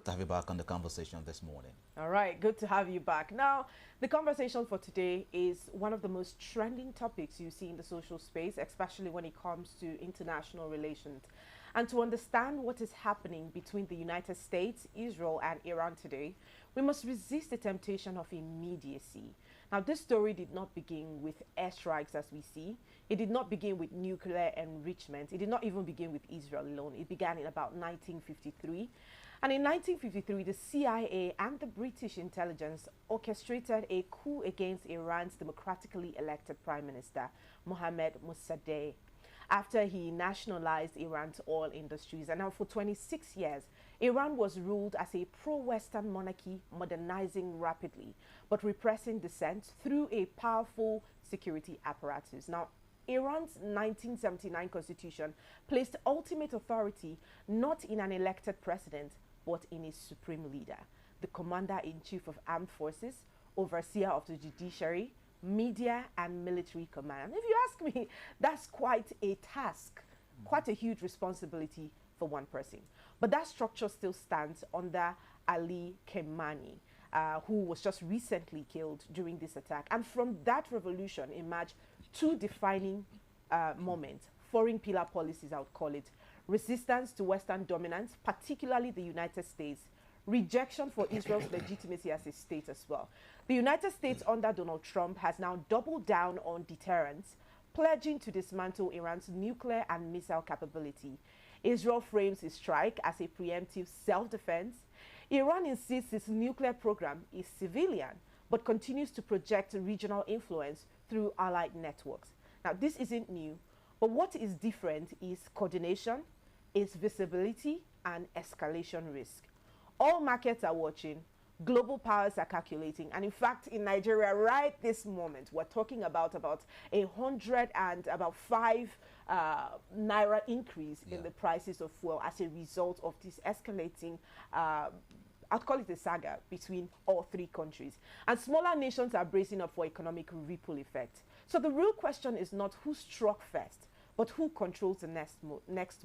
To have you back on the conversation this morning. All right, good to have you back. Now, the conversation for today is one of the most trending topics you see in the social space, especially when it comes to international relations. And to understand what is happening between the United States, Israel, and Iran today, we must resist the temptation of immediacy. Now, this story did not begin with airstrikes as we see. It did not begin with nuclear enrichment. It did not even begin with Israel alone. It began in about 1953. And in 1953, the CIA and the British intelligence orchestrated a coup against Iran's democratically elected Prime Minister, Mohammad Mossadegh, after he nationalized Iran's oil industries. And now for 26 years, Iran was ruled as a pro-Western monarchy, modernizing rapidly, but repressing dissent through a powerful security apparatus. Now, Iran's 1979 constitution placed ultimate authority not in an elected president, but in a supreme leader, the commander-in-chief of armed forces, overseer of the judiciary, media, and military command. If you ask me, that's quite a task, quite a huge responsibility for one person. But that structure still stands under Ali Khamenei, who was just recently killed during this attack. And from that revolution emerged two defining moments, foreign pillar policies, I would call it: resistance to Western dominance, particularly the United States; rejection for Israel's legitimacy as a state as well. The United States under Donald Trump has now doubled down on deterrence, pledging to dismantle Iran's nuclear and missile capability. Israel frames its strike as a preemptive self-defense. Iran insists its nuclear program is civilian, but continues to project regional influence through allied networks. Now, this isn't new, but what is different is coordination, its visibility, and escalation risk. All markets are watching, global powers are calculating, and in fact, in Nigeria, right this moment, we're talking about 105 naira increase in the prices of fuel as a result of this escalating I'd call it a saga between all three countries. And smaller nations are bracing up for economic ripple effect. So the real question is not who struck first, but who controls the next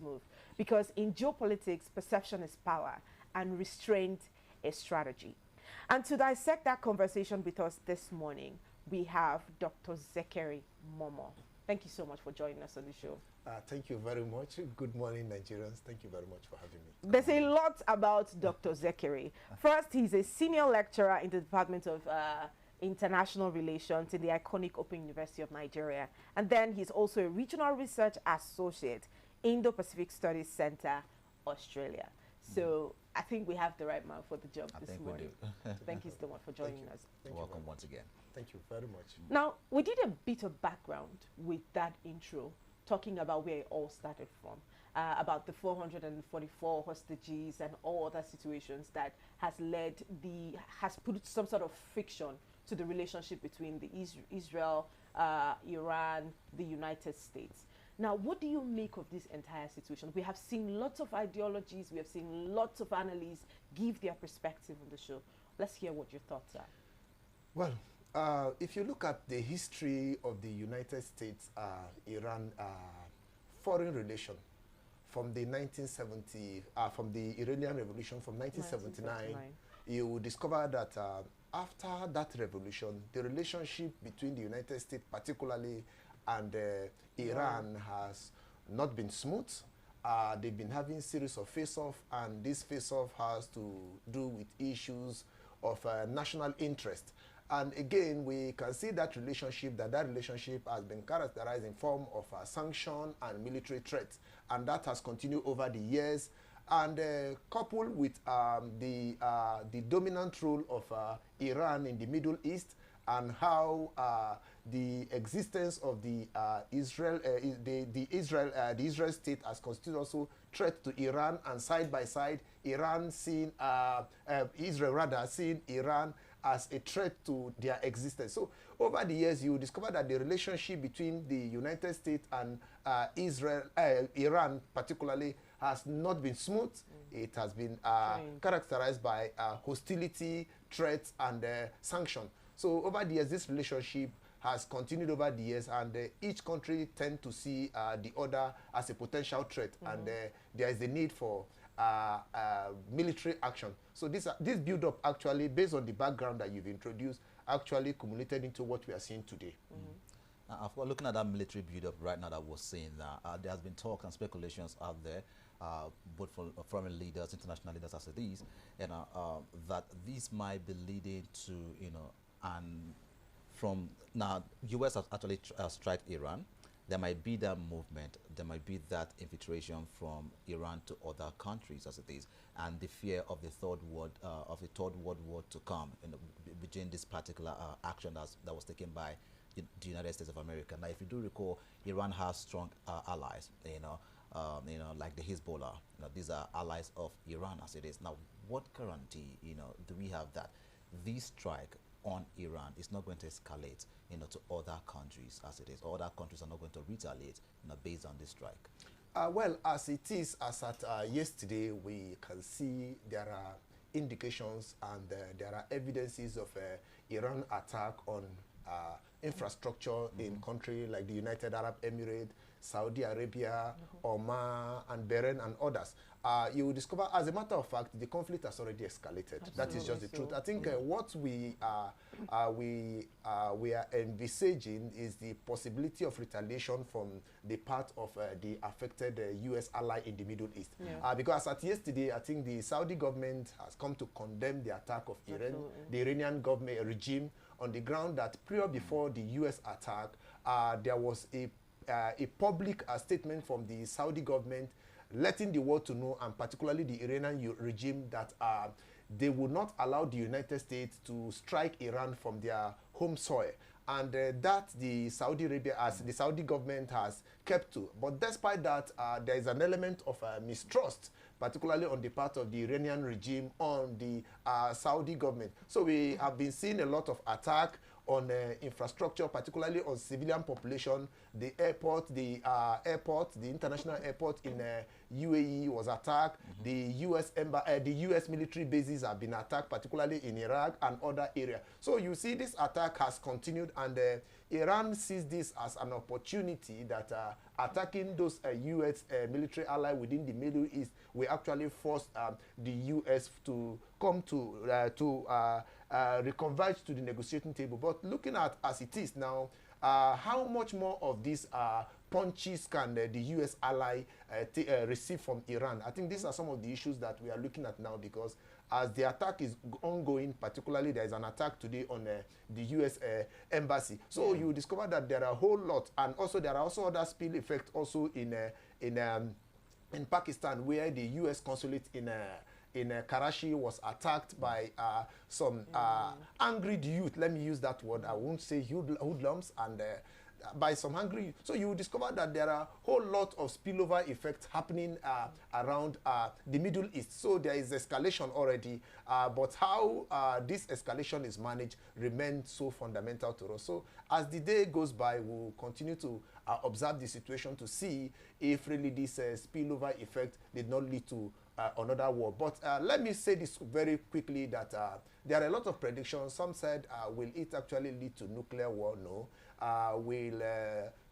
move. Because in geopolitics, perception is power and restraint is strategy. And to dissect that conversation with us this morning, we have Dr. Zekeri Momoh. Thank you so much for joining us on the show. Thank you very much. Good morning, Nigerians. Thank you very much for having me. There's a lot about Dr. Zekeri. First, he's a senior lecturer in the Department of International Relations in the iconic Open University of Nigeria. And then he's also a regional research associate, Indo Pacific Studies Center, Australia. So I think we have the right man for the job this morning. So thank you so much for joining us. Welcome once again. Thank you very much. Now, we did a bit of background with that intro, talking about where it all started from, about the 444 hostages and all other situations that has put some sort of friction to the relationship between the Israel, Iran, the United States. Now, what do you make of this entire situation? We have seen lots of ideologies, we have seen lots of analysts give their perspective on the show. Let's hear what your thoughts are. Well, if you look at the history of the United States, Iran foreign relation from the 1970, from the Iranian Revolution from 1979, you will discover that after that revolution, the relationship between the United States particularly and Iran has not been smooth. They've been having series of face-off, and this face-off has to do with issues of national interest. And again, we can see that relationship has been characterized in form of sanction and military threats, and that has continued over the years. And coupled with the dominant role of Iran in the Middle East, and how the existence of the Israel state has constituted also threat to Iran, and side by side, Israel seeing Iran as a threat to their existence. So over the years, you discover that the relationship between the United States and Iran particularly has not been smooth. It has been characterized by hostility, threats, and sanction. So over the years, this relationship has continued over the years, and each country tend to see the other as a potential threat, and there is a need for military action. So this build-up actually, based on the background that you've introduced, actually accumulated into what we are seeing today. Looking at that military build-up right now that we're seeing, there has been talk and speculations out there, both from foreign leaders, international leaders as it is, and that this might be leading to, and from now, U.S. has actually struck Iran. There might be that movement, there might be that infiltration from Iran to other countries as it is, and the fear of the third world war to come between this particular action that was taken by the United States of America. Now, if you do recall, Iran has strong allies, like the Hezbollah. These are allies of Iran as it is. Now, what guarantee, do we have that this strike on Iran is not going to escalate, to other countries as it is, or other countries are not going to retaliate, based on this strike? Well, as it is, as at yesterday, we can see there are indications and there are evidences of Iran attack on infrastructure in countries like the United Arab Emirates, Saudi Arabia, Oman, and Bahrain, and others. You will discover, as a matter of fact, the conflict has already escalated. Absolutely. That is just the truth. I think what we are envisaging is the possibility of retaliation from the part of the affected U.S. ally in the Middle East. Because at yesterday, I think the Saudi government has come to condemn the attack of Iran, the Iranian government regime, on the ground that prior before the U.S. attack, there was a public statement from the Saudi government letting the world to know, and particularly the Iranian regime, that they would not allow the United States to strike Iran from their home soil. And that the Saudi government has kept to. But despite that, there is an element of mistrust, particularly on the part of the Iranian regime on the Saudi government. So we have been seeing a lot of attack on infrastructure, particularly on civilian population. The airport, the international airport in UAE was attacked. The US military bases have been attacked, particularly in Iraq and other areas. So you see this attack has continued, and Iran sees this as an opportunity that attacking those US military allies within the Middle East will actually force the US to come to reconverge to the negotiating table. But looking at as it is now, how much more of these punches can the U.S. ally receive from Iran? I think these are some of the issues that we are looking at now, because as the attack is ongoing, particularly there is an attack today on the U.S. embassy. So you discover that there are a whole lot, and also there are also other spill effects also in Pakistan, where the U.S. consulate in Karachi was attacked by some angry youth. Let me use that word. I won't say hoodlums, and by some angry youth. So you will discover that there are a whole lot of spillover effects happening around the Middle East. So there is escalation already, but how this escalation is managed remains so fundamental to us. So as the day goes by, we'll continue to observe the situation to see if really this spillover effect did not lead to another war. But let me say this very quickly, that there are a lot of predictions. Some said, will it actually lead to nuclear war? No. Will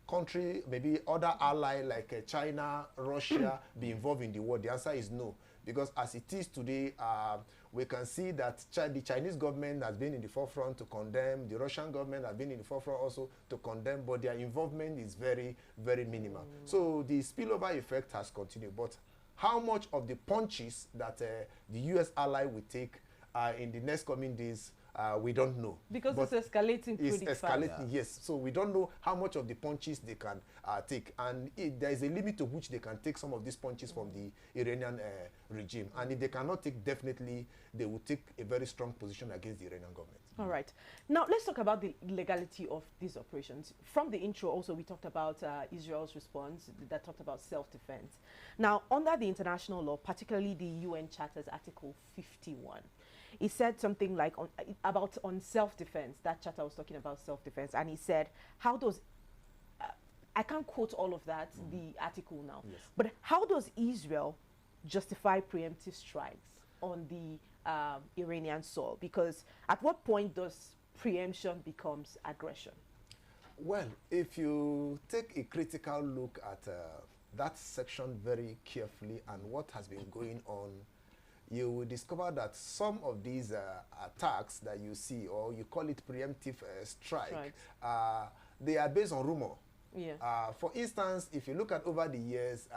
country, maybe other ally like China, Russia be involved in the war? The answer is no. Because as it is today, we can see that the Chinese government has been in the forefront to condemn. The Russian government has been in the forefront also to condemn, but their involvement is very, very minimal. So the spillover effect has continued. But how much of the punches that the U.S. ally will take in the next coming days, we don't know. Because but it's escalating pretty fast. Yes. So we don't know how much of the punches they can take. And there is a limit to which they can take some of these punches from the Iranian regime. And if they cannot take, definitely they will take a very strong position against the Iranian government. All right. Now, let's talk about the legality of these operations. From the intro, also, we talked about Israel's response that talked about self-defense. Now, under the international law, particularly the UN Charter's Article 51, it said something like on self-defense. That charter was talking about self-defense. And he said, how does, I can't quote all of that, the article now, yes. But how does Israel justify preemptive strikes on the Iranian soil? Because at what point does preemption becomes aggression? Well, if you take a critical look at that section very carefully and what has been going on, you will discover that some of these attacks that you see, or you call it preemptive strike, they are based on rumor. Yeah. For instance, if you look at over the years,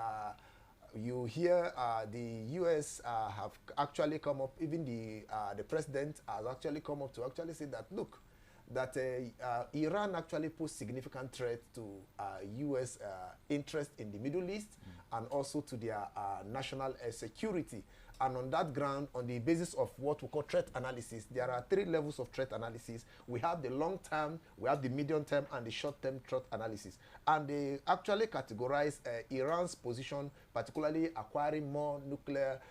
you hear the U.S. have actually come up, even the president has actually come up to actually say that, look, that Iran actually poses significant threat to U.S. interest in the Middle East and also to their national security. And on that ground, on the basis of what we call threat analysis, there are 3 levels of threat analysis. We have the long term, we have the medium term, and the short term threat analysis. And they actually categorize Iran's position, particularly acquiring more nuclear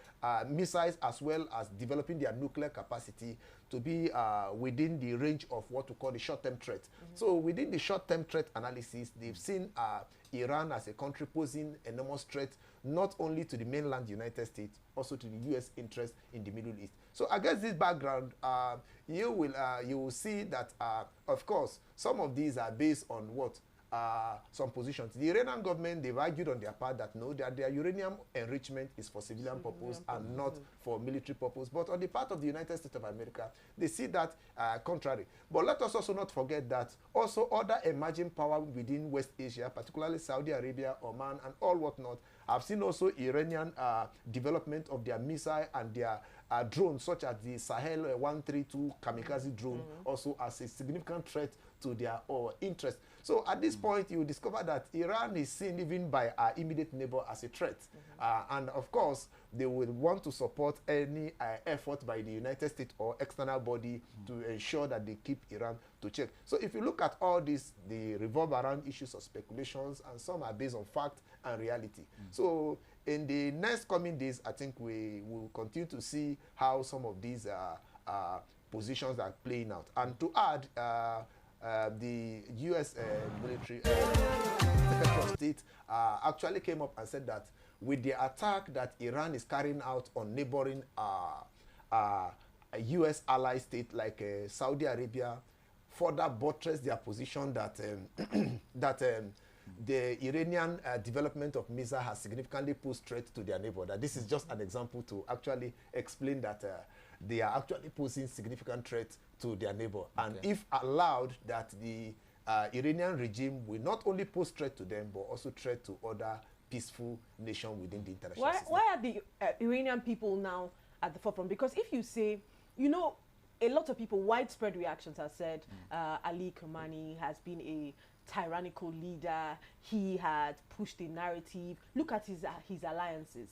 missiles as well as developing their nuclear capacity, to be within the range of what we call the short term threat. So within the short term threat analysis, they've seen Iran as a country posing enormous threat, not only to the mainland United States, also to the U.S. interest in the Middle East. So against this background, you will see that, of course, some of these are based on what? Some positions. The Iranian government, they've argued on their part that no, that their uranium enrichment is for civilian purpose and not for military purpose. But on the part of the United States of America, they see that contrary. But let us also not forget that also other emerging powers within West Asia, particularly Saudi Arabia, Oman, and all whatnot, have seen also Iranian development of their missile and their drones, such as the Sahel 132 kamikaze drone, also as a significant threat to their interest. So at this point, you discover that Iran is seen even by our immediate neighbor as a threat. And of course, they will want to support any effort by the United States or external body to ensure that they keep Iran to check. So if you look at all this, they revolve around issues of speculations, and some are based on fact and reality. So in the next coming days, I think we will continue to see how some of these positions are playing out. And to add, the U.S. military Secretary of State actually came up and said that with the attack that Iran is carrying out on neighboring U.S. ally state like Saudi Arabia, further buttress their position that the Iranian development of missile has significantly posed threat to their neighbor. That this is just an example to actually explain that they are actually posing significant threat to their neighbor. And if allowed, that the Iranian regime will not only pose threat to them, but also threat to other peaceful nations within the international system. Why are the Iranian people now at the forefront? Because if you say, you know, a lot of people, widespread reactions have said Ali Khamenei has been a tyrannical leader. He had pushed the narrative. Look at his alliances.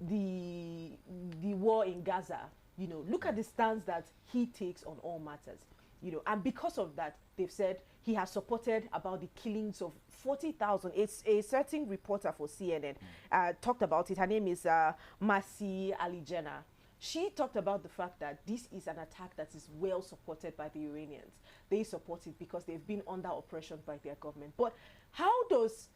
The war in Gaza, you know, look at the stance that he takes on all matters, you know, and because of that, they've said he has supported about the killings of 40,000. It's a certain reporter for CNN talked about it. Her name is Masi Alijena. She talked about the fact that this is an attack that is well supported by the Iranians. They support it because they've been under oppression by their government. But how does,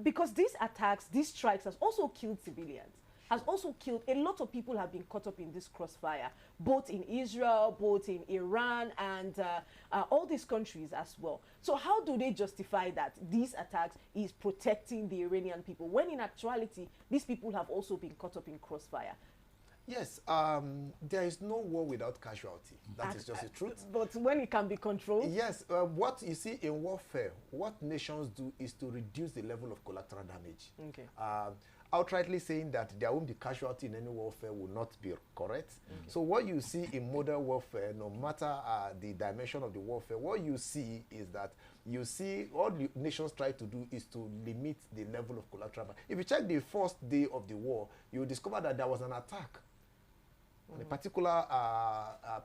because these attacks, these strikes has also killed civilians, has also killed, a lot of people have been caught up in this crossfire, both in Israel, both in Iran, and all these countries as well. So how do they justify that these attacks is protecting the Iranian people, when in actuality, these people have also been caught up in crossfire? Yes, there is no war without casualty. That is just the truth. But when it can be controlled? Yes, what you see in warfare, what nations do is to reduce the level of collateral damage. Okay. Outrightly saying that there won't be casualty in any warfare will not be correct. So what you see in modern warfare, no matter the dimension of the warfare, what you see is that you see all the nations try to do is to limit the level of collateral damage. If you check the first day of the war, you will discover that there was an attack on a particular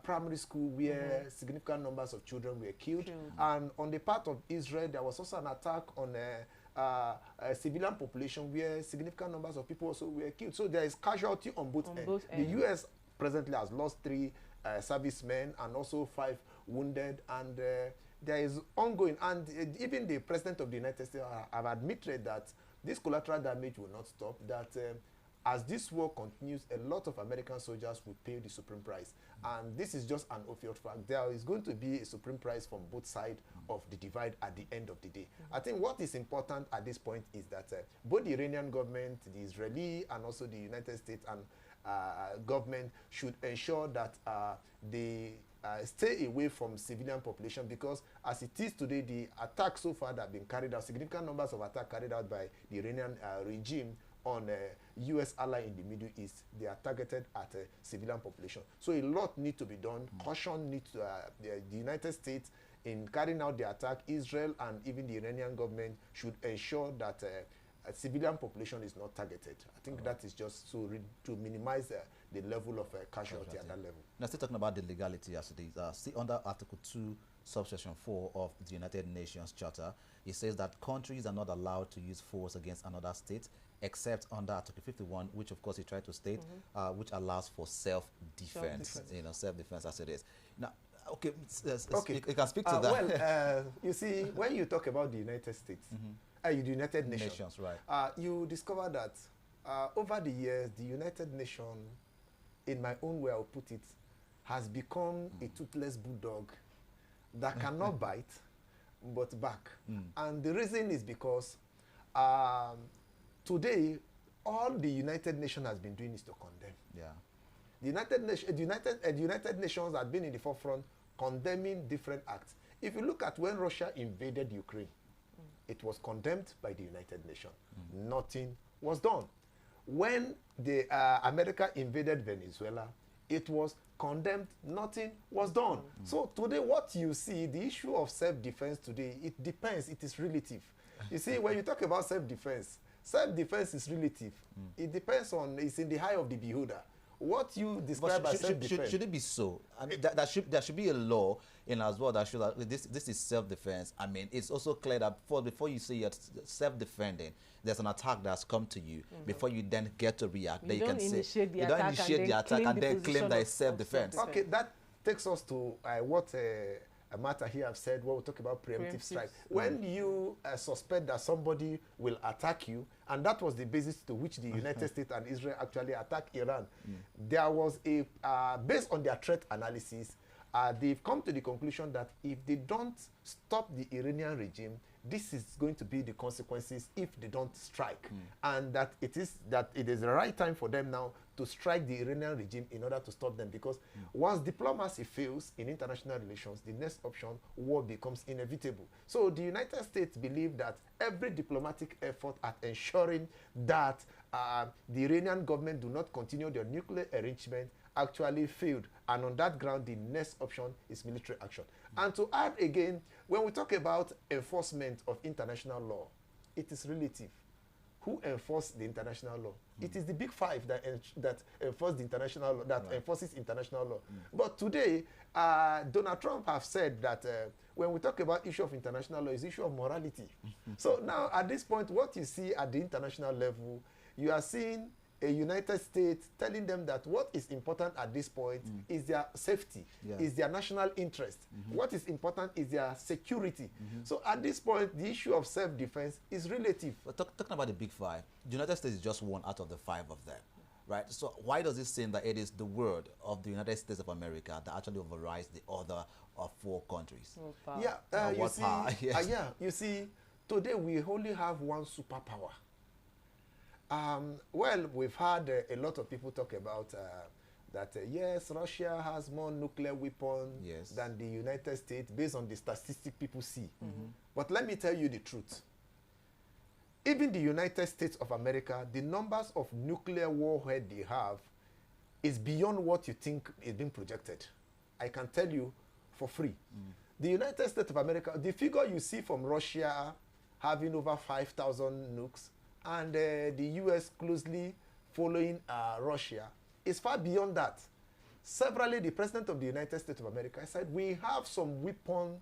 primary school where significant numbers of children were killed. And on the part of Israel, there was also an attack on a civilian population where significant numbers of people also were killed. So there is casualty on both ends. The U.S. presently has lost 3 servicemen and also 5 wounded, and there is ongoing. And even the President of the United States have admitted that this collateral damage will not stop, that as this war continues, a lot of American soldiers will pay the supreme price. And this is just an obvious fact. There is going to be a supreme price from both sides of the divide at the end of the day. I think what is important at this point is that both the Iranian government, the Israeli, and also the United States and government should ensure that they stay away from civilian population, because as it is today, the attacks so far that have been carried out, significant numbers of attacks carried out by the Iranian regime on U.S. ally in the Middle East, they are targeted at civilian population. So a lot needs to be done. Caution needs to, the United States in carrying out the attack, Israel and even the Iranian government should ensure that a civilian population is not targeted. I think that is just to minimize the level of casualty at that level. Now, still talking about the legality as it is, see under Article 2, subsection 4 of the United Nations Charter, it says that countries are not allowed to use force against another state except under Article 51, which of course he tried to state, which allows for self-defense, self-defense as it is. Now, okay, you can speak to that. Well, you see, when you talk about the United States, the United Nations, right? You discover that over the years, the United Nations, in my own way I'll put it, has become a toothless bulldog that cannot bite, but bark. And the reason is because today, all the United Nations has been doing is to condemn. Yeah. The United Nations has been in the forefront condemning different acts. If you look at when Russia invaded Ukraine, it was condemned by the United Nations. Nothing was done. When the America invaded Venezuela, it was condemned. Nothing was done. So today, what you see, the issue of self-defense today, it depends. It is relative. You see, when you talk about self-defense is relative. It depends on, it's in the eye of the beholder. What you describe as self-defense. Should it be so? I mean, there should be a law in as well that should this is self-defense. I mean, it's also clear that before you say you're self-defending, there's an attack that's come to you. Before you then get to react, then you can say you don't initiate the attack and then claim that it's self-defense. Okay, that takes us to what a matter here I've said, where we talk about preemptive strike. When you suspect that somebody will attack you, and that was the basis to which the United States and Israel actually attacked Iran, there was a, based on their threat analysis, they've come to the conclusion that if they don't stop the Iranian regime, this is going to be the consequences if they don't strike. And that it is the right time for them now to strike the Iranian regime in order to stop them, because once diplomacy fails in international relations, the next option, war, becomes inevitable. So the United States believe that every diplomatic effort at ensuring that the Iranian government do not continue their nuclear arrangement actually failed, and on that ground the next option is military action. And to add again, when we talk about enforcement of international law, it is relative. Who enforces the international law? It is the big five that enforce the international law, that enforces international law. But today, Donald Trump has said that when we talk about issue of international law, it's issue of morality. So now, at this point, what you see at the international level, you are seeing a United States telling them that what is important at this point is their safety, is their national interest. What is important is their security. So at this point, the issue of self-defense is relative. But talking about the big five, the United States is just one out of the five of them, right? So why does it seem that it is the word of the United States of America that actually overrides the other of four countries? You see, today we only have one superpower. Well, we've had a lot of people talk about that, yes, Russia has more nuclear weapons than the United States, based on the statistics people see. But let me tell you the truth. Even the United States of America, the numbers of nuclear warhead they have is beyond what you think is being projected. I can tell you for free. The United States of America, the figure you see from Russia having over 5,000 nukes, and the U.S. closely following Russia, is far beyond that. Severally, the President of the United States of America said, we have some weapon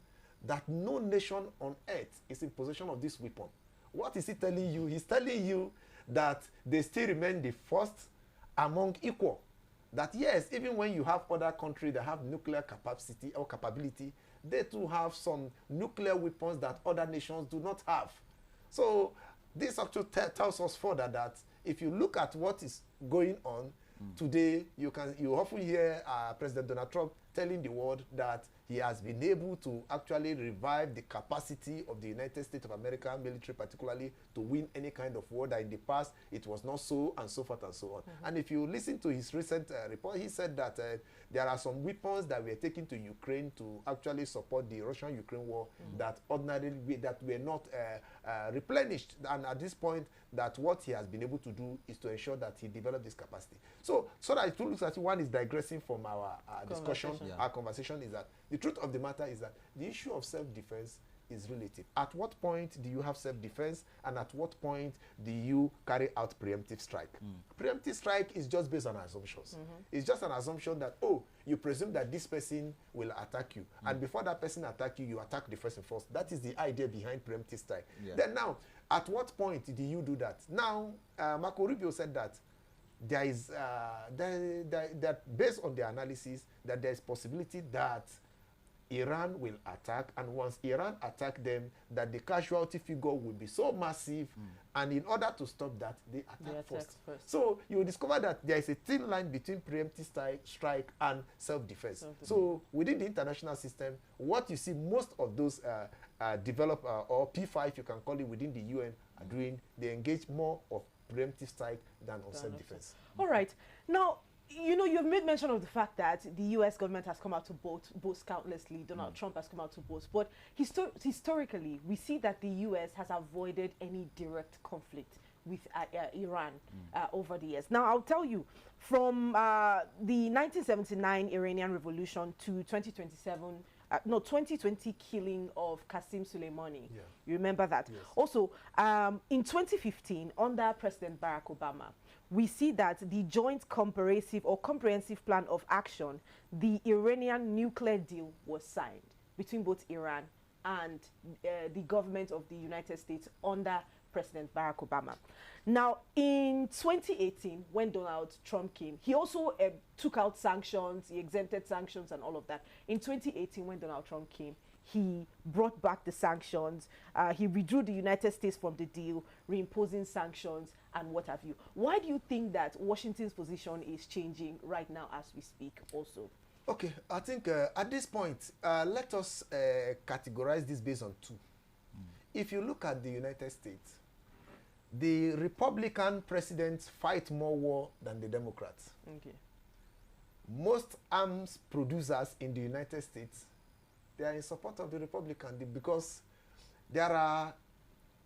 that no nation on earth is in possession of this weapon. What is he telling you? He's telling you that they still remain the first among equal. That yes, even when you have other countries that have nuclear capacity or capability, they too have some nuclear weapons that other nations do not have. So this actually tells us further that if you look at what is going on. Today, you often hear President Donald Trump telling the world that he has been able to actually revive the capacity of the United States of America military, particularly to win any kind of war that in the past it was not so, and so forth and so on. And if you listen to his recent report, he said that there are some weapons that were taken to Ukraine to actually support the Russian-Ukraine war that ordinarily that were not replenished. And at this point, that what he has been able to do is to ensure that he developed this capacity. So that it looks like one is digressing from our discussion, our conversation is that the truth of the matter is that the issue of self-defense is relative. At what point do you have self-defense, and at what point do you carry out preemptive strike? Preemptive strike is just based on assumptions. It's just an assumption that, oh, you presume that this person will attack you, and before that person attack you, you attack the person first. That is the idea behind preemptive strike. Then now, at what point do you do that? Now, Marco Rubio said that there is that based on the analysis that there is possibility that Iran will attack, and once Iran attack them, that the casualty figure will be so massive, and in order to stop that, they attack first. So you will discover that there is a thin line between preemptive strike and self-defense. So within the international system, what you see most of those develop or P5, you can call it, within the UN are doing, they engage more of preemptive strike than on self-defense. All right. Now, you know, you've made mention of the fact that the U.S. government has come out to boast countlessly. Donald Trump has come out to boast. But historically, we see that the U.S. has avoided any direct conflict with Iran over the years. Now, I'll tell you, from the 1979 Iranian Revolution to 2020 killing of Qasem Soleimani. You remember that? Yes. Also, in 2015, under President Barack Obama, we see that the joint comprehensive plan of action, the Iranian nuclear deal, was signed between both Iran and the government of the United States under President Barack Obama. Now, in 2018, when Donald Trump came, he also took out sanctions, he exempted sanctions and all of that. In 2018, when Donald Trump came, he brought back the sanctions, he withdrew the United States from the deal, reimposing sanctions and what have you. Why do you think that Washington's position is changing right now as we speak also? Okay, I think at this point, let us categorize this based on two. If you look at the United States, the Republican presidents fight more war than the Democrats. Okay. Most arms producers in the United States, they are in support of the Republican because there are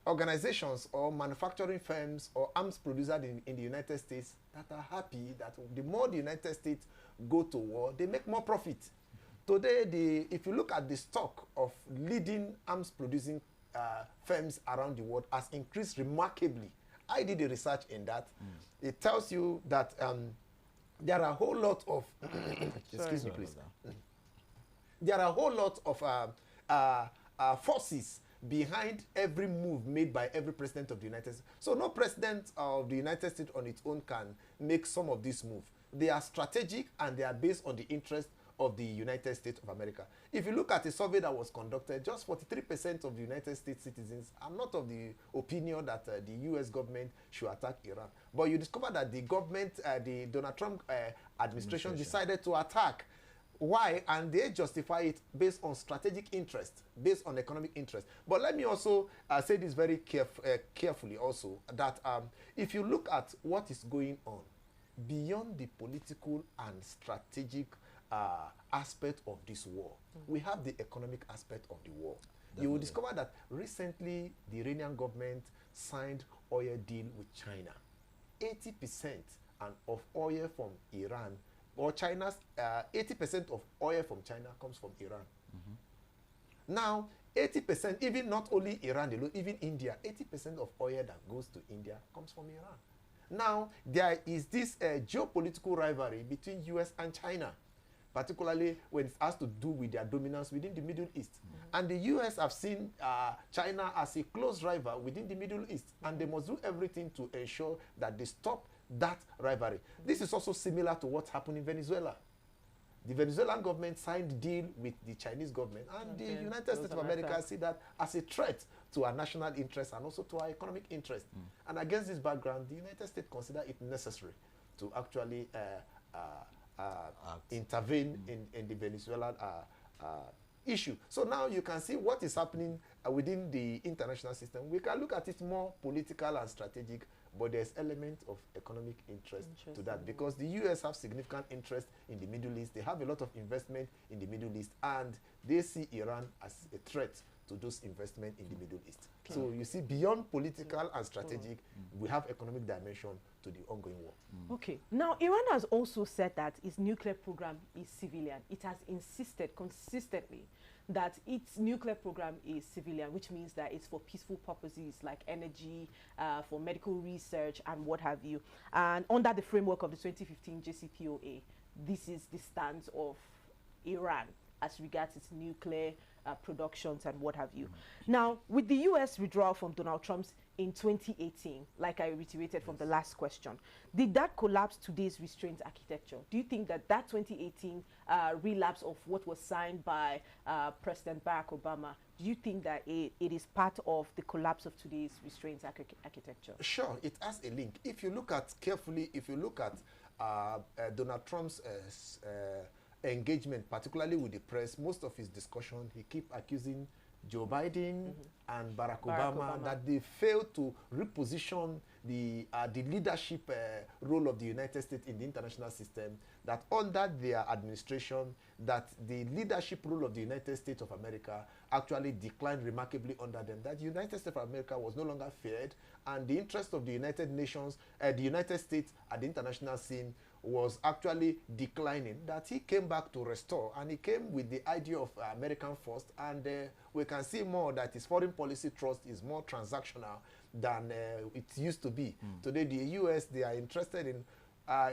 organizations or manufacturing firms or arms producers in the United States that are happy that the more the United States go to war, they make more profit. Today, if you look at the stock of leading arms producing firms around the world has increased remarkably. I did the research in that. It tells you that there are a whole lot of excuse me, please. There are a whole lot of forces behind every move made by every president of the United States. So no president of the United States on its own can make some of these moves. They are strategic and they are based on the interest of the United States of America. If you look at a survey that was conducted, just 43% of the United States citizens are not of the opinion that the U.S. government should attack Iran. But you discover that the government, the Donald Trump administration decided to attack. Why? And they justify it based on strategic interest, based on economic interest. But let me also say this very carefully also, that if you look at what is going on beyond the political and strategic aspect of this war, we have the economic aspect of the war. Definitely. You will discover that recently the Iranian government signed oil deal with China. 80% of oil from Iran, or China's 80% of oil from China comes from Iran. Now, 80%, even not only Iran alone, even India, 80% of oil that goes to India comes from Iran. Now, there is this geopolitical rivalry between US and China, particularly when it has to do with their dominance within the Middle East. And the US have seen China as a close rival within the Middle East, and they must do everything to ensure that they stop that rivalry. This is also similar to what happened in Venezuela. The Venezuelan government signed a deal with the Chinese government, and the United States of America see that as a threat to our national interest and also to our economic interest. And against this background, the United States consider it necessary to actually intervene in the Venezuelan issue. So now you can see what is happening within the international system. We can look at it more political and strategic, but there's element of economic interest to that, because the US have significant interest in the Middle East. They have a lot of investment in the Middle East, and they see Iran as a threat to those investment in the Middle East. Okay. So you see, beyond political and strategic, we have economic dimension to the ongoing war. Okay. Now, Iran has also said that its nuclear program is civilian. It has insisted consistently that its nuclear program is civilian, which means that it's for peaceful purposes like energy, for medical research, and what have you. And under the framework of the 2015 JCPOA, this is the stance of Iran as regards its nuclear productions and what have you. Now, with the US withdrawal from Donald Trump's in 2018, like I reiterated from the last question, did that collapse today's restraint architecture? Do you think that that 2018 relapse of what was signed by President Barack Obama, do you think that it is part of the collapse of today's restraint architecture? Sure, it has a link. If you look at carefully, if you look at Donald Trump's engagement, particularly with the press, most of his discussion, he keep accusing Joe Biden and Barack Obama that they failed to reposition the leadership role of the United States in the international system, that under their administration, that the leadership role of the United States of America actually declined remarkably under them, that the United States of America was no longer feared, and the interest of the United Nations, the United States at the international scene was actually declining, that he came back to restore, and he came with the idea of American first, and we can see more that his foreign policy trust is more transactional than it used to be. Today, the US, they are interested in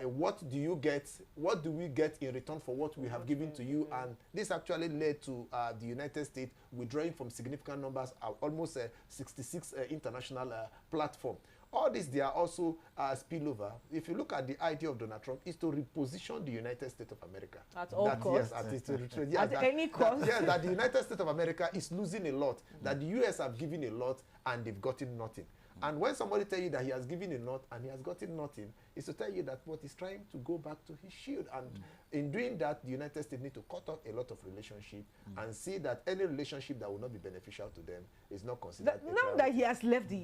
what do you get, what do we get in return for what we have given to you, and this actually led to the United States withdrawing from significant numbers, almost 66 international platforms. All this, they are also spillover. If you look at the idea of Donald Trump, is to reposition the United States of America. At all costs. Yes, at any cost. Yes, that the United States of America is losing a lot, that the US have given a lot and they've gotten nothing. And when somebody tells you that he has given a lot and he has gotten nothing, is to tell you that what he's trying to go back to his shield. And in doing that, the United States need to cut off a lot of relationship and see that any relationship that will not be beneficial to them is not considered. Now that he has left the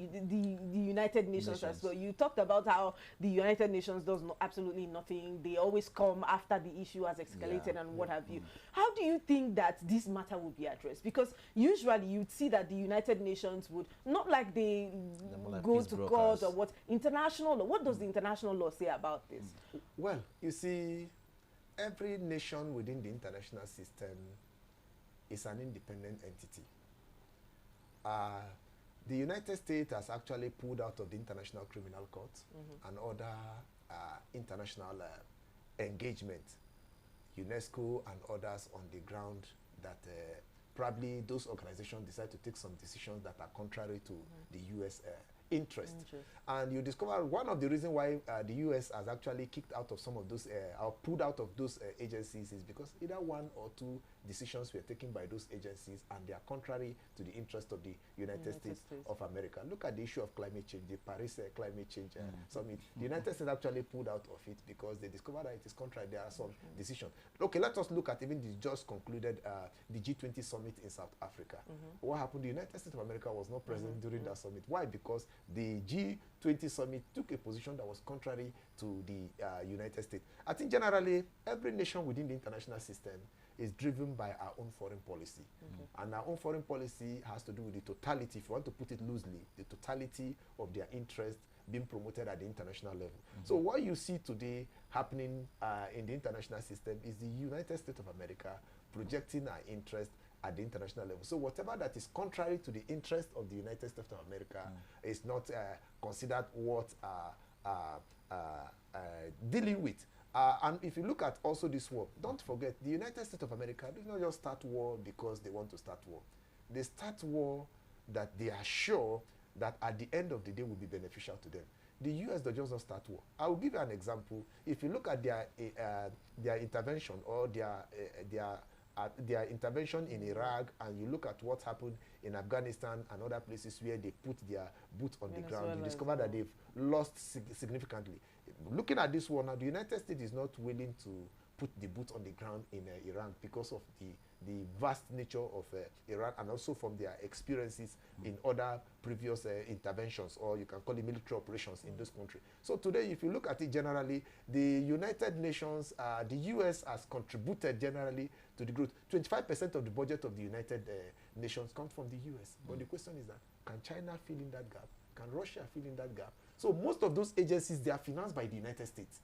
United Nations as well, you talked about how the United Nations does absolutely nothing. They always come after the issue has escalated and what have you. How do you think that this matter will be addressed? Because usually you'd see that the United Nations would, not like they like go to court or what, international law. What does the international law say about this? Well, you see, every nation within the international system is an independent entity. The United States has actually pulled out of the International Criminal Court and other international engagement, UNESCO and others, on the ground that probably those organizations decide to take some decisions that are contrary to the U.S. interest. And you discover one of the reasons why the U.S. has actually kicked out of some of those, or pulled out of those agencies, is because either one or two decisions were taken by those agencies and they are contrary to the interest of the United States of America. Look at the issue of climate change, the Paris Climate Change Summit. The United States actually pulled out of it because they discovered that it is contrary. There are some decisions. Okay, let us look at even the just concluded the G20 summit in South Africa. What happened? The United States of America was not present during that summit. Why? Because the G20 summit took a position that was contrary to the United States. I think generally every nation within the international system is driven by our own foreign policy. And our own foreign policy has to do with the totality, if you want to put it loosely, the totality of their interest being promoted at the international level. So what you see today happening in the international system is the United States of America projecting our interest at the international level. So whatever that is contrary to the interest of the United States of America is not considered worth dealing with. And if you look at also this war, don't forget, the United States of America did not just start war because they want to start war. They start war that they are sure that at the end of the day will be beneficial to them. The U.S. does just not start war. I will give you an example. If you look at their intervention or their intervention in Iraq, and you look at what happened in Afghanistan and other places where they put their boots on the ground, you discover that they've lost significantly. looking at this war now, the United States is not willing to put the boot on the ground in Iran because of the vast nature of Iran, and also from their experiences in other previous interventions, or you can call it military operations in this country. So today, if you look at it generally, the United Nations, the US has contributed generally to the growth. 25% of the budget of the United Nations comes from the US. But the question is that, can China fill in that gap? Can Russia fill in that gap? So most of those agencies, they are financed by the United States.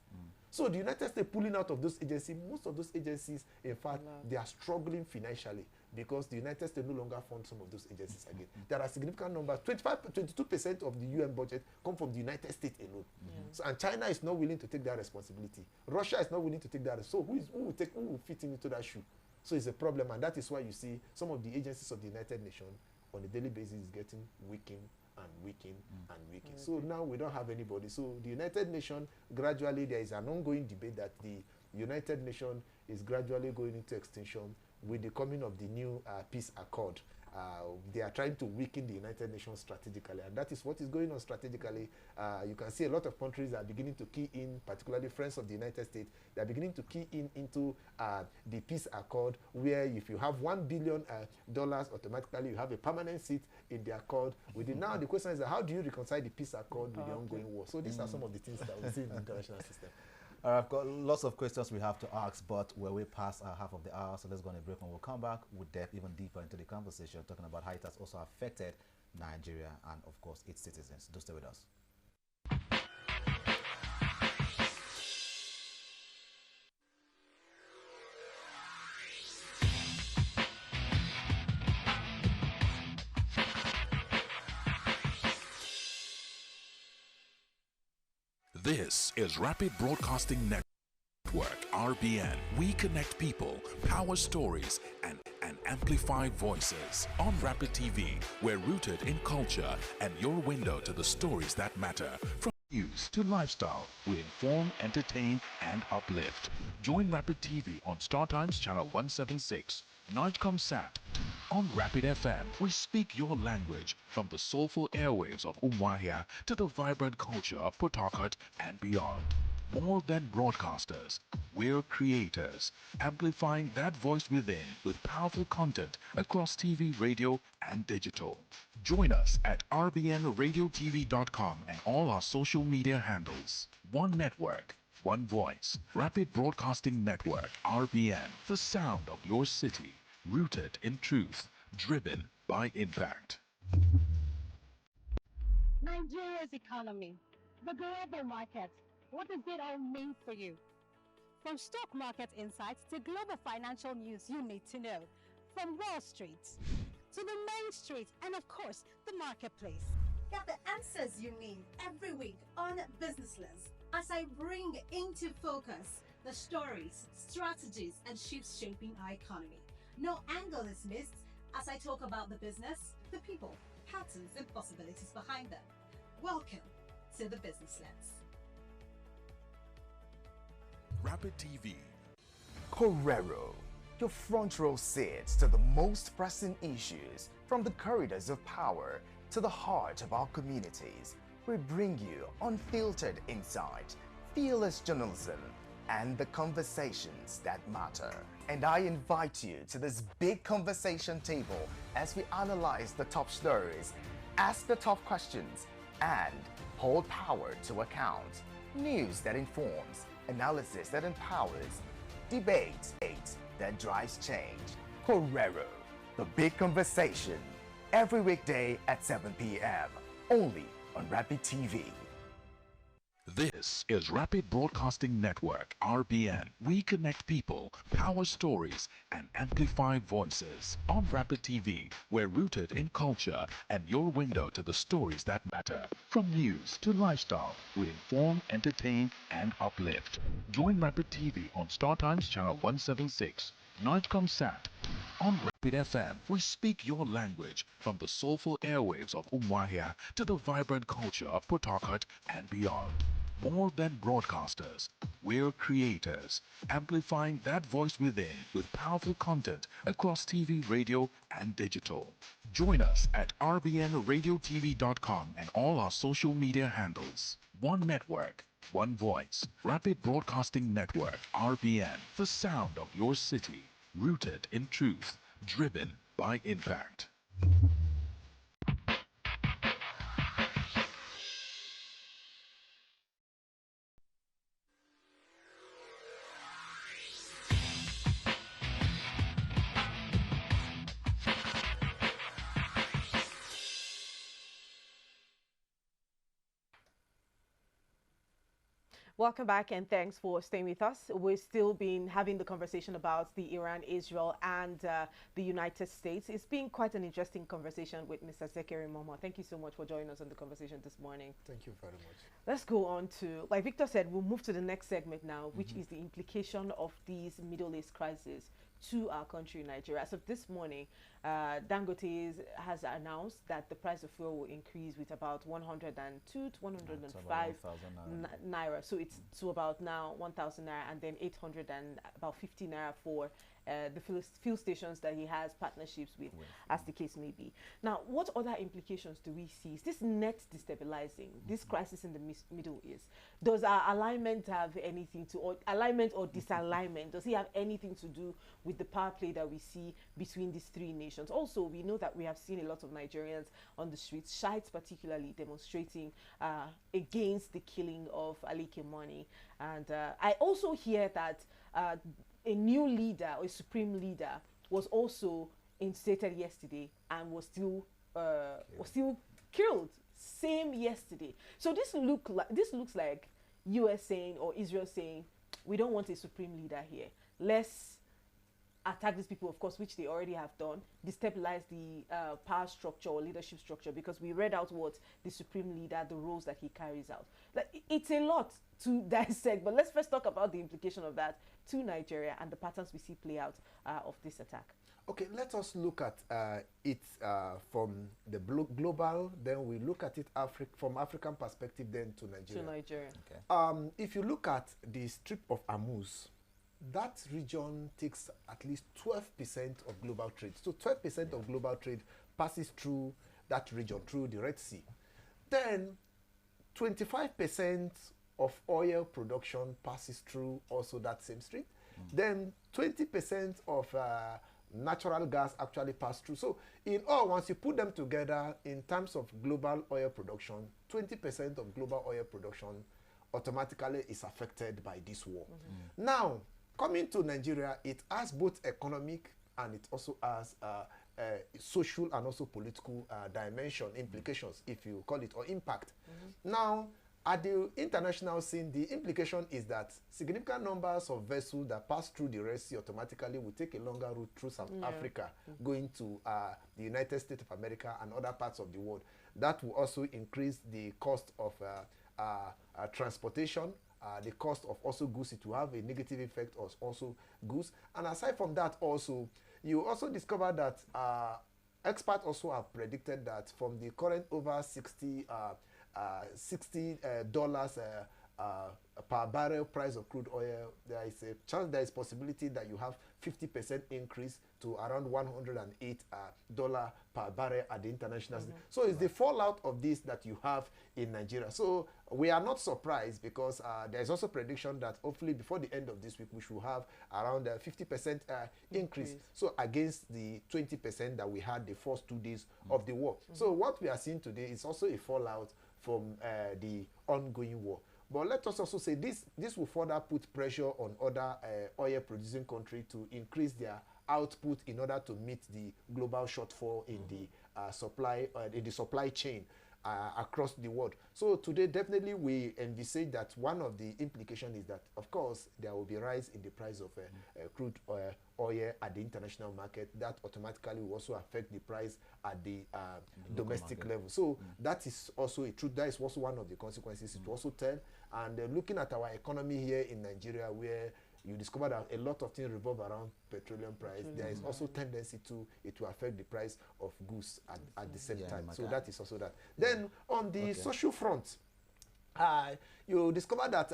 So the United States pulling out of those agencies, most of those agencies, in fact, they are struggling financially because the United States no longer fund some of those agencies again. There are significant numbers. 22% of the UN budget come from the United States alone. So, and China is not willing to take that responsibility. Russia is not willing to take that. So who will fit into that shoe? So it's a problem, and that is why you see some of the agencies of the United Nations on a daily basis is getting weakened and weaken and weaken. So now we don't have anybody. So the United Nations, gradually there is an ongoing debate that the United Nations is gradually going into extinction with the coming of the new peace accord. They are trying to weaken the United Nations strategically, and that is what is going on strategically. You can see a lot of countries are beginning to key in, particularly friends of the United States, they are beginning to key in into the peace accord, where if you have $1 billion, automatically you have a permanent seat in the accord. Now the question is, how do you reconcile the peace accord with the ongoing war? So these are some of the things that we see in the international system. I've got lots of questions we have to ask, but we're way past half of the hour, so let's go on a break. When we'll come back, we'll delve even deeper into the conversation, talking about how it has also affected Nigeria and, of course, its citizens. Do stay with us. This is Rapid Broadcasting Network, RBN. We connect people, power stories, and amplify voices. On Rapid TV, we're rooted in culture and your window to the stories that matter. From news to lifestyle, we inform, entertain, and uplift. Join Rapid TV on StarTimes Channel 176. Nightcom Sat. On Rapid FM, we speak your language, from the soulful airwaves of Umuahia to the vibrant culture of Port Harcourt and beyond. More than broadcasters, we're creators, amplifying that voice within with powerful content across TV, radio, and digital. Join us at rbnradiotv.com and all our social media handles. One network, one voice. Rapid Broadcasting Network, RBN, the sound of your city. Rooted in truth, driven by impact. Nigeria's economy, the global market, what does it all mean for you? From stock market insights to global financial news you need to know. From Wall Street to the main street and, of course, the marketplace. Get the answers you need every week on Business Lens as I bring into focus the stories, strategies, and shifts shaping our economy. No angle is missed as I talk about the business, the people, patterns, and possibilities behind them. Welcome to the Business Lens. Rapid TV. Correro, your front row seats to the most pressing issues, from the corridors of power to the heart of our communities. We bring you unfiltered insight, fearless journalism, and the conversations that matter. And I invite you to this big conversation table as we analyze the top stories, ask the tough questions, and hold power to account. News that informs, analysis that empowers, debate that drives change. Correro, the big conversation, every weekday at 7 p.m. only on Rapid TV. This is Rapid Broadcasting Network, RBN. We connect people, power stories, and amplify voices. On Rapid TV, we're rooted in culture and your window to the stories that matter. From news to lifestyle, we inform, entertain, and uplift. Join Rapid TV on StarTimes Channel 176. Nightcom Sat. On Rapid FM, we speak your language, from the soulful airwaves of Umuahia to the vibrant culture of Port Harcourt and beyond. More than broadcasters, we're creators, amplifying that voice within with powerful content across TV, radio, and digital. Join us at rbnradiotv.com and all our social media handles. One network, One voice, Rapid Broadcasting Network, RBN, the sound of your city, rooted in truth, driven by impact. Welcome back and thanks for staying with us. We've still been having the conversation about the Iran, Israel and the United States. It's been quite an interesting conversation with Mr. Zekeri Momoh. Thank you so much for joining us on the conversation this morning. Thank you very much. Let's go on to, like Victor said, we'll move to the next segment now, which is the implication of these Middle East crises to our country, Nigeria. As of this morning, Dangote has announced that the price of fuel will increase with about 102 to 105 naira. So it's to about now 1,000 naira, and then 800 and about 50 naira for the fuel stations that he has partnerships with, as the case may be. Now, what other implications do we see? Is this net destabilizing, this crisis in the Middle East? Does our alignment have anything to, or alignment or disalignment, does it have anything to do with the power play that we see between these three nations? Also, we know that we have seen a lot of Nigerians on the streets, Shiites particularly, demonstrating against the killing of Ali Kimani. And I also hear that a new leader, or a supreme leader, was also instated yesterday and was still killed. Same yesterday. So this looks like US saying, or Israel saying, we don't want a supreme leader here. Let's attack these people, of course, which they already have done, destabilize the power structure or leadership structure, because we read out what the supreme leader, the roles that he carries out. Like, it's a lot to dissect, but let's first talk about the implication of that to Nigeria and the patterns we see play out of this attack. Okay, let us look at it from the global, then we look at it from African perspective, then to Nigeria. To Nigeria. Okay. If you look at the Strip of Hormuz, that region takes at least 12% of global trade. So 12% of global trade passes through that region, through the Red Sea. Then 25% of oil production passes through also that same strait. Then 20% of natural gas actually pass through. So in all, once you put them together in terms of global oil production, 20% of global oil production automatically is affected by this war. Now, coming to Nigeria, it has both economic and it also has social and also political dimension, implications, if you call it, or impact. Now, at the international scene, the implication is that significant numbers of vessels that pass through the Red Sea automatically will take a longer route through South Africa, going to the United States of America and other parts of the world. That will also increase the cost of transportation, the cost of also goods. It will have a negative effect on also goods. And aside from that also, you also discover that experts also have predicted that from the current over $60 per barrel price of crude oil, there is a chance, there is possibility that you have 50% increase to around $108 per barrel at the international scene. So it's the fallout of this that you have in Nigeria. So we are not surprised, because there is also prediction that hopefully before the end of this week we should have around 50% increase. So against the 20% that we had the first 2 days of the war. So what we are seeing today is also a fallout from the ongoing war. But let us also say this will further put pressure on other oil producing countries to increase their output in order to meet the global shortfall in the supply chain across the world. So today, definitely we envisage that one of the implications is that, of course, there will be a rise in the price of crude oil at the international market. That automatically will also affect the price at the domestic level. So that is also a truth. That is also one of the consequences it will also tell. And looking at our economy here in Nigeria, where you discover that a lot of things revolve around petroleum price, there is also tendency to it to affect the price of goods at the same time. So that is also that. Then on the social front, you discover that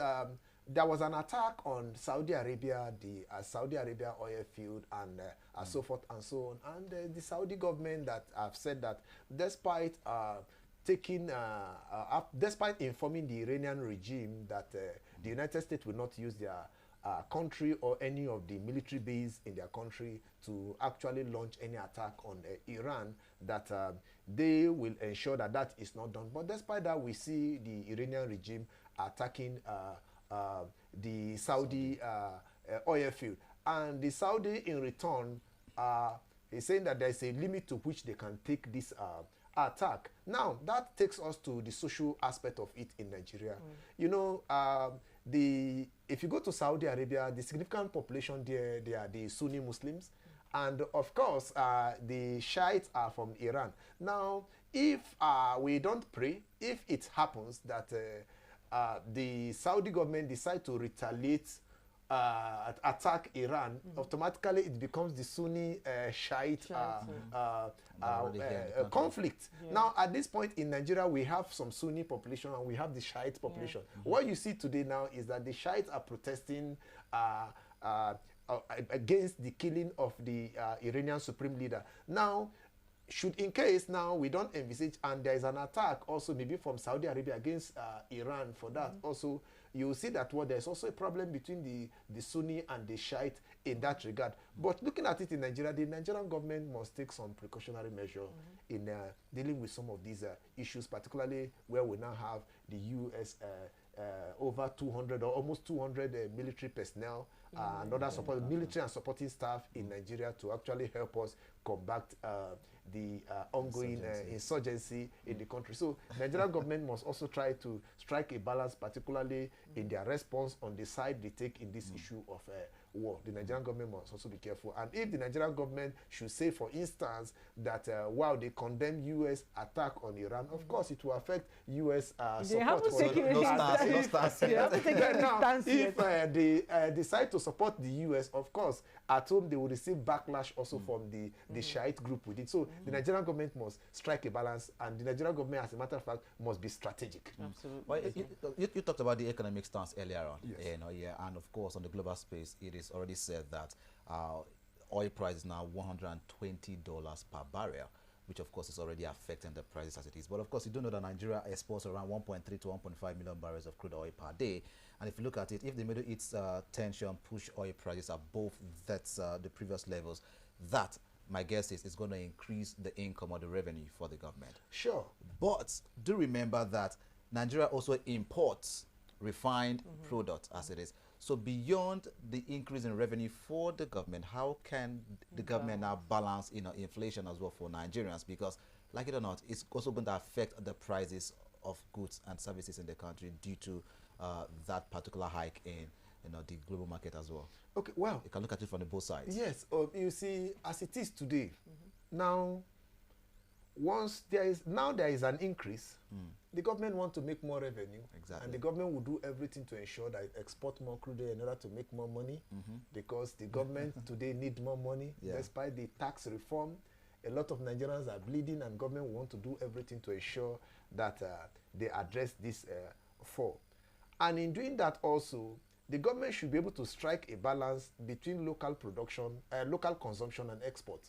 there was an attack on Saudi Arabia, the Saudi Arabia oil field, and so forth and so on. And the Saudi government that have said that despite taking, despite informing the Iranian regime that the United States will not use their country or any of the military base in their country to actually launch any attack on Iran, that they will ensure that that is not done. But despite that, we see the Iranian regime attacking the Saudi oil field. And the Saudi, in return, is saying that there is a limit to which they can take this attack. Now, that takes us to the social aspect of it in Nigeria. You know, if you go to Saudi Arabia, the significant population there, they are the Sunni Muslims. And of course, the Shiites are from Iran. Now, if we don't pray, if it happens that the Saudi government decide to retaliate, attack Iran, automatically it becomes the Sunni Shiite conflict. Yeah. Now, at this point in Nigeria, we have some Sunni population and we have the Shiite population. What you see today now is that the Shiites are protesting against the killing of the Iranian supreme leader. Now, should in case now we don't envisage, and there is an attack also maybe from Saudi Arabia against Iran for that, also you will see that there's also a problem between the Sunni and the Shiite in that regard. But looking at it in Nigeria, the Nigerian government must take some precautionary measure in dealing with some of these issues, particularly where we now have the U.S. Over 200 or almost 200 military personnel and other military and supporting staff in Nigeria to actually help us combat the ongoing insurgency in the country. So Nigerian government must also try to strike a balance, particularly in their response on the side they take in this issue of war. The Nigerian government must also be careful. And if the Nigerian government should say, for instance, that while they condemn U.S. attack on Iran, of course it will affect U.S. support. If they decide to support the U.S., of course, at home they will receive backlash also from the Shiite group with it. So the Nigerian government must strike a balance, and the Nigerian government, as a matter of fact, must be strategic. Absolutely. Well, you talked about the economic stance earlier on. Yes. You know, and of course on the global space, it is already said that oil price is now $120 per barrel, which of course is already affecting the prices as it is. But of course, you do know that Nigeria exports around 1.3 to 1.5 million barrels of crude oil per day. And if you look at it, if the Middle East tension push oil prices above the previous levels, that, my guess is, it's going to increase the income or the revenue for the government. Sure. But do remember that Nigeria also imports refined products as it is. So beyond the increase in revenue for the government, how can the government now balance, inflation as well for Nigerians? Because, like it or not, it's also going to affect the prices of goods and services in the country due to that particular hike in the global market as well. Okay, well, you can look at it from the both sides. Yes, you see, as it is today, now, once there is an increase, the government wants to make more revenue, and the government will do everything to ensure that it export more crude oil in order to make more money, because the government today need more money. Despite the tax reform, a lot of Nigerians are bleeding, and government want to do everything to ensure that they address this fall. And in doing that also, the government should be able to strike a balance between local production, local consumption and export.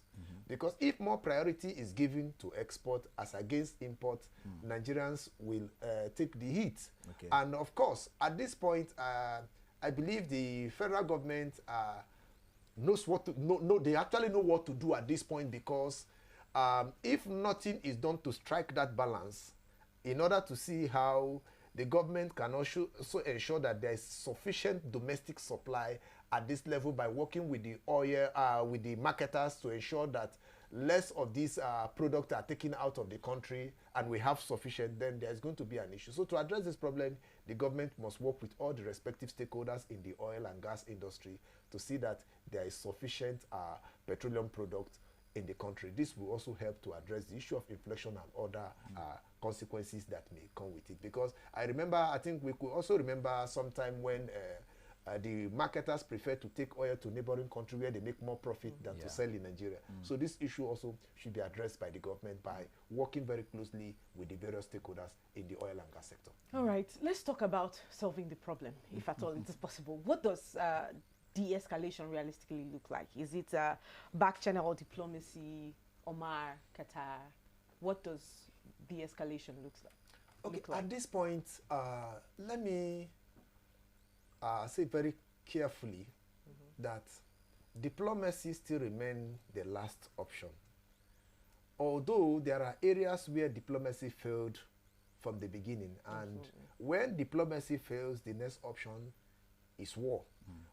Because if more priority is given to export as against import, Nigerians will take the heat. Okay. And of course, at this point, I believe the federal government knows what to, they actually know what to do at this point, because if nothing is done to strike that balance, in order to see how the government can also ensure that there is sufficient domestic supply at this level by working with the oil, with the marketers, to ensure that less of these products are taken out of the country and we have sufficient, then there's going to be an issue. So to address this problem, the government must work with all the respective stakeholders in the oil and gas industry to see that there is sufficient petroleum products in the country. This will also help to address the issue of inflation and other consequences that may come with it. Because I think we could also remember sometime when the marketers prefer to take oil to neighboring country where they make more profit than to sell in Nigeria. So this issue also should be addressed by the government by working very closely with the various stakeholders in the oil and gas sector. All right, let's talk about solving the problem, if at all it is possible. What does de-escalation realistically look like? Is it back channel diplomacy, Omar, Qatar? What does de-escalation looks like? Okay, at this point, let me say very carefully that diplomacy still remains the last option. Although there are areas where diplomacy failed from the beginning, and when diplomacy fails, the next option is war.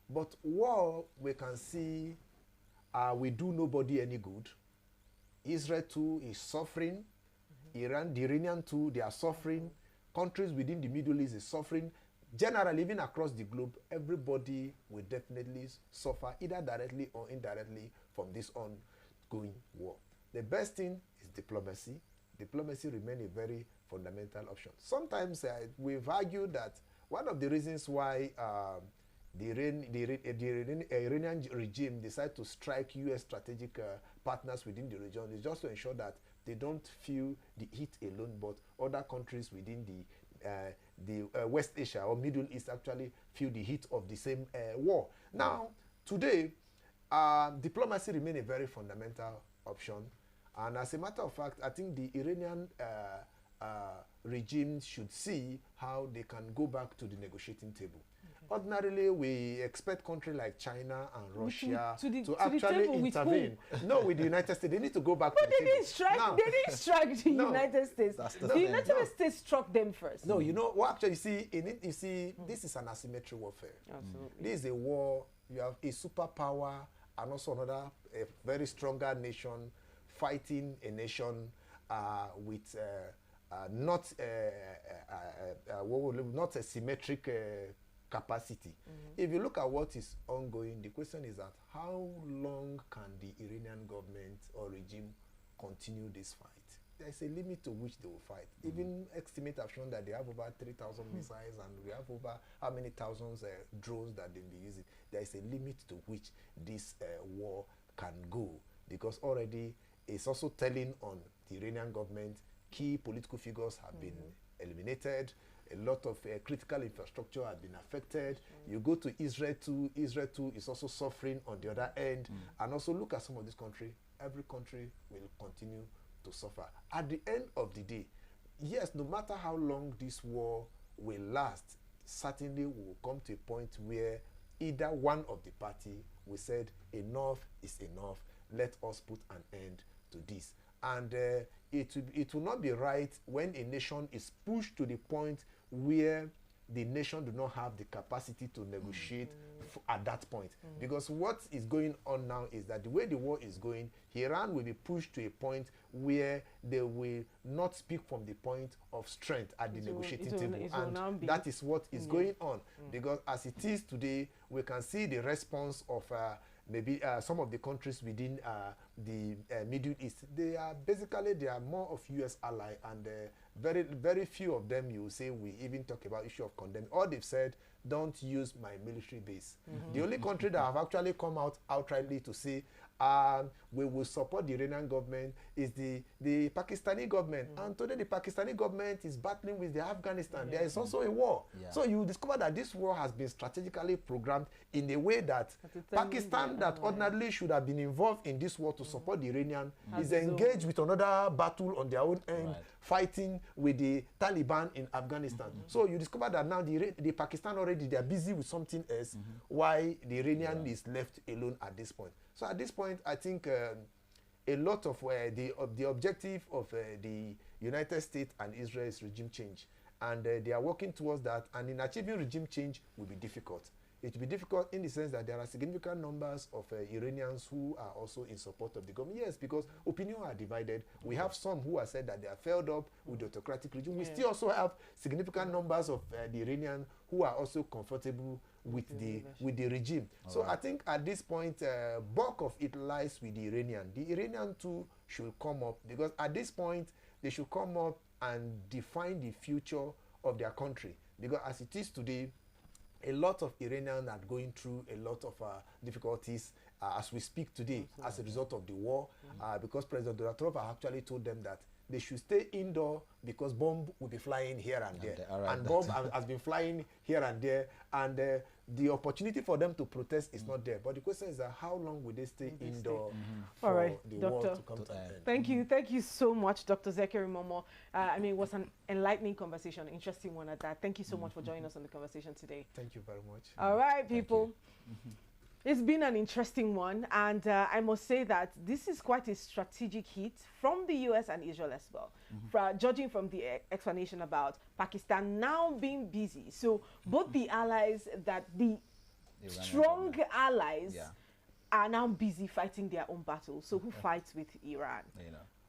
But war, we can see, we do nobody any good. Israel too is suffering. Iran, the Iranian too, they are suffering. Countries within the Middle East is suffering. Generally, even across the globe, everybody will definitely suffer, either directly or indirectly, from this ongoing war. The best thing is diplomacy. Diplomacy remains a very fundamental option. Sometimes we've argued that one of the reasons why the Iranian regime decided to strike U.S. strategic partners within the region is just to ensure that they don't feel the heat alone, but other countries within the West Asia or Middle East actually feel the heat of the same war. Now, today, diplomacy remains a very fundamental option. And as a matter of fact, I think the Iranian regime should see how they can go back to the negotiating table. Ordinarily, we expect countries like China and Russia to actually intervene. No, with the United States, they need to go back to the table. They didn't strike the United States. The United States struck them first. No, you know what? Actually, you see, this is an asymmetric warfare. Absolutely. This is a war. You have a superpower and also another very stronger nation fighting a nation with not a symmetric capacity. If you look at what is ongoing, the question is that how long can the Iranian government or regime continue this fight? There is a limit to which they will fight. Even estimates have shown that they have over 3,000 missiles, and we have over how many thousands drones that they'll be using. There is a limit to which this war can go, because already it's also telling on the Iranian government. Key political figures have been eliminated. A lot of critical infrastructure has been affected. You go to Israel too is also suffering on the other end. And also look at some of this country. Every country will continue to suffer. At the end of the day, yes, no matter how long this war will last, certainly we will come to a point where either one of the party will say enough is enough. Let us put an end to this. And it will not be right when a nation is pushed to the point where the nation do not have the capacity to negotiate at that point. Because what is going on now is that the way the war is going, Iran will be pushed to a point where they will not speak from the point of strength at the negotiating table. And that is what is going on. Because as it is today, we can see the response of maybe some of the countries within the Middle East. They are more of U.S. ally, and very few of them you say we even talk about issue of condemn. All they've said, don't use my military base. The only country that have actually come out outrightly to say we will support the Iranian government is the Pakistani government. And today the Pakistani government is battling with the Afghanistan. There is also a war. So you discover that this war has been strategically programmed in a way that Pakistan, that ordinarily should have been involved in this war to support the Iranian, is engaged with another battle on their own end, fighting with the Taliban in Afghanistan. So you discover that now the Pakistan already, they are busy with something else, while the Iranian is left alone at this point. So at this point, I think a lot of the objective of the United States and Israel is regime change. And they are working towards that. And in achieving regime change will be difficult. It will be difficult in the sense that there are significant numbers of Iranians who are also in support of the government. Yes, because opinions are divided. We have some who have said that they are fed up with the autocratic regime. We still also have significant numbers of the Iranians who are also comfortable with the regime. So I think at this point, bulk of it lies with the Iranian. The Iranian too should come up, because at this point they should come up and define the future of their country. Because as it is today, a lot of Iranians are going through a lot of difficulties as we speak today as a result of the war, because President Donald Trump actually told them that they should stay indoor because bomb will be flying here and there. And bomb has been flying here and there. And the opportunity for them to protest is not there. But the question is that how long will they stay indoor for All right, the Doctor. war to come to an end? Thank you so much, Dr. Zekeri Momoh. I mean, it was an enlightening conversation, interesting one at that. Thank you so much for joining us on the conversation today. Thank you very much. All right, people. It's been an interesting one, and I must say that this is quite a strategic hit from the US and Israel as well, judging from the explanation about Pakistan now being busy. So both the allies, that the strong allies are now busy fighting their own battles. So who fights with Iran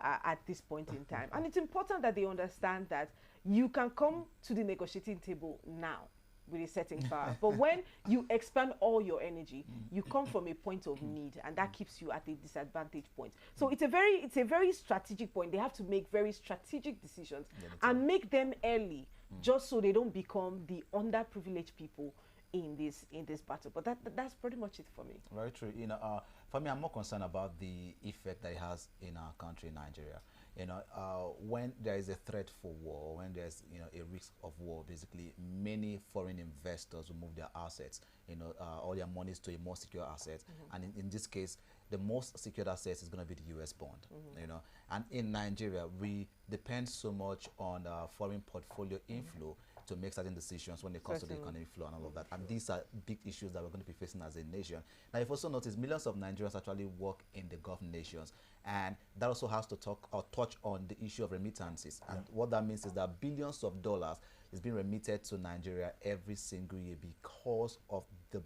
at this point in time? And it's important that they understand that you can come to the negotiating table now with a certain power, but when you expend all your energy, you come from a point of need, and that keeps you at a disadvantage point. So it's a very strategic point. They have to make very strategic decisions and make them early, just so they don't become the underprivileged people in this battle. But that's pretty much it for me. Very true. For me, I'm more concerned about the effect that it has in our country, Nigeria. When there is a threat for war, when there's a risk of war, basically many foreign investors will move their assets, all their monies to a more secure asset. And in this case, the most secured asset is going to be the US bond. And in Nigeria, we depend so much on foreign portfolio inflow to make certain decisions when it comes to the economic flow and all of that. And these are big issues that we're going to be facing as a nation. Now, you've also noticed millions of Nigerians actually work in the Gulf nations. And that also has to touch on the issue of remittances. And what that means is that billions of dollars is being remitted to Nigeria every single year because of the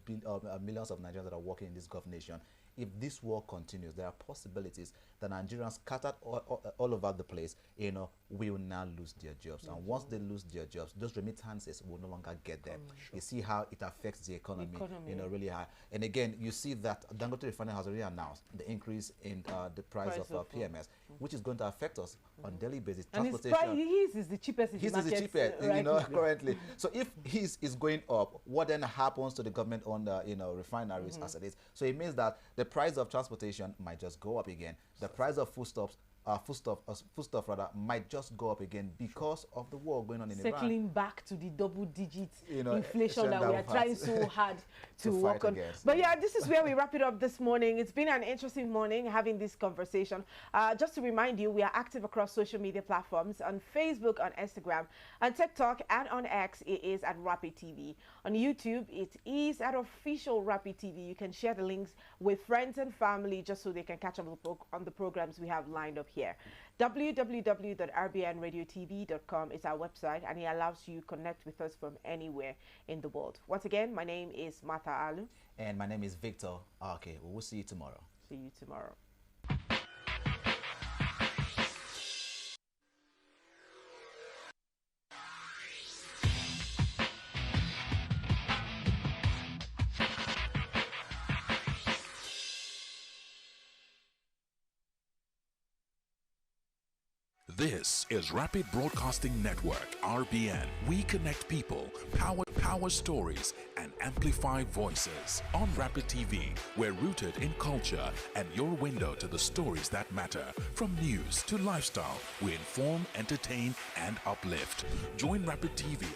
millions of Nigerians that are working in this Gulf nation. If this war continues, there are possibilities that Nigerians scattered all over the place, will now lose their jobs. And once they lose their jobs, those remittances will no longer get them. You see how it affects the economy, really high. And again, you see that Dangote Refinery has already announced the increase in the price of PMS, which is going to affect us on a daily basis. And his is the cheapest in the market. His is the cheapest, currently. So if his is going up, what then happens to the government-owned, refineries as it is? So it means that the price of transportation might just go up again. The price of foodstuff might just go up again because of the war going on in Iran. Circling back to the double-digit inflation that we are trying so hard to work on. Against. But yeah, this is where we wrap it up this morning. It's been an interesting morning having this conversation. Just to remind you, we are active across social media platforms on Facebook, on Instagram, on TikTok, and on X. It is at Rapid TV. On YouTube, it is at Official Rapid TV. You can share the links with friends and family just so they can catch up on the programs we have lined up here. www.rbnradiotv.com is our website, and it allows you to connect with us from anywhere in the world. Once again, my name is Martha Alu. And my name is Victor. Okay, we will see you tomorrow. See you tomorrow. This is Rapid Broadcasting Network, RBN. We connect people, power stories, and amplify voices. On Rapid TV, we're rooted in culture and your window to the stories that matter. From news to lifestyle, we inform, entertain, and uplift. Join Rapid TV